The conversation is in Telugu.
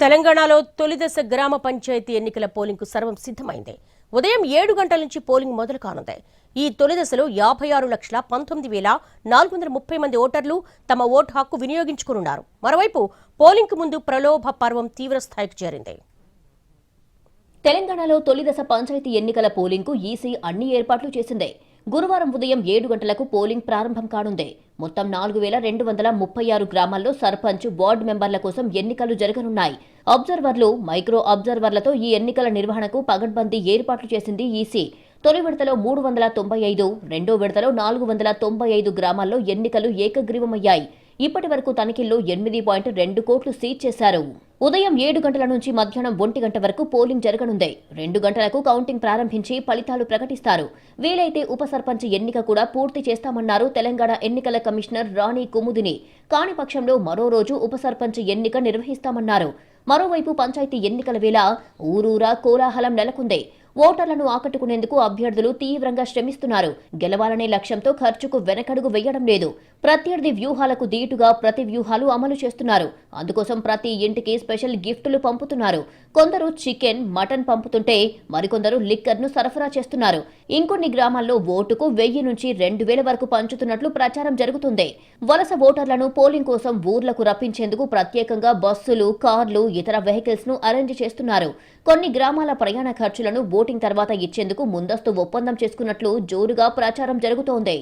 తెలంగాణలో తొలిదశ గ్రామ పంచాయతీ ఎన్నికల పోలింగ్కు సర్వం సిద్ధమైంది. ఉదయం 7 గంటల నుంచి పోలింగ్ మొదలు కానుంది. ఈ తొలి దశలో 56,19,430 మంది ఓటర్లు తమ ఓటు హక్కు వినియోగించుకున్నారు. మరోవైపు పోలింగ్కు ముందు ప్రలోభ పర్వం తీవ్రస్థాయికి చేరింది. తెలంగాణలో తొలిదశ పంచాయతీ ఎన్నికల పోలింగ్కు ఈసీ అన్ని ఏర్పాట్లు చేసింది. గురువారం ఉదయం 7 గంటలకు పోలింగ్ ప్రారంభం కానుంది. మొత్తం 4,236 గ్రామాల్లో సర్పంచ్, వార్డు మెంబర్ల కోసం ఎన్నికలు జరగనున్నాయి. అబ్జర్వర్లు, మైక్రో అబ్జర్వర్లతో ఈ ఎన్నికల నిర్వహణకు పగడ్బందీ ఏర్పాట్లు చేసింది ఈసీ. తొలి విడతలో 395, రెండో విడతలో 495 గ్రామాల్లో ఎన్నికలు ఏకగ్రీవమయ్యాయి. ఇప్పటి వరకు తనిఖీల్లో 8.2 కోట్లు సీజ్ చేశారు. ఉదయం 7 గంటల నుంచి మధ్యాహ్నం 1 గంట వరకు పోలింగ్ జరగనుంది. 2 గంటలకు కౌంటింగ్ ప్రారంభించి ఫలితాలు ప్రకటిస్తారు. వీలైతే ఉప సర్పంచ్ ఎన్నిక కూడా పూర్తి చేస్తామన్నారు తెలంగాణ ఎన్నికల కమిషనర్ రాణి కుముదిని. కాని పక్షంలో మరో రోజు ఉప సర్పంచ్ ఎన్నిక నిర్వహిస్తామన్నారు. మరోవైపు పంచాయతీ ఎన్నికల వేళ ఊరూరా కోలాహలం నెలకొంది. ఓటర్లను ఆకట్టుకునేందుకు అభ్యర్థులు తీవ్రంగా శ్రమిస్తున్నారు. గెలవాలనే లక్ష్యంతో ఖర్చుకు వెనకడుగు వేయడం లేదు. ప్రత్యర్థి వ్యూహాలకు దీటుగా ప్రతి వ్యూహాలు అమలు చేస్తున్నారు. అందుకోసం ప్రతి ఇంటికి స్పెషల్ గిఫ్టులు పంపుతున్నారు. కొందరు చికెన్, మటన్ పంపుతుంటే మరికొందరు లిక్కర్ను సరఫరా చేస్తున్నారు. ఇంకొన్ని గ్రామాల్లో ఓటుకు 1000 నుంచి 2000 వరకు పంచుతున్నట్లు ప్రచారం జరుగుతుంది. వలస ఓటర్లను పోలింగ్ కోసం ఊర్లకు రప్పించేందుకు ప్రత్యేకంగా బస్సులు, కార్లు, ఇతర వెహికల్స్ ను అరేంజ్ చేస్తున్నారు. కొన్ని గ్రామాల ప్రయాణ ఖర్చులను ఓటింగ్ తర్వాత ఇచ్చేందుకు ముందస్తు ఒప్పందం చేసుకున్నట్లు జోరుగా ప్రచారం జరుగుతోంది.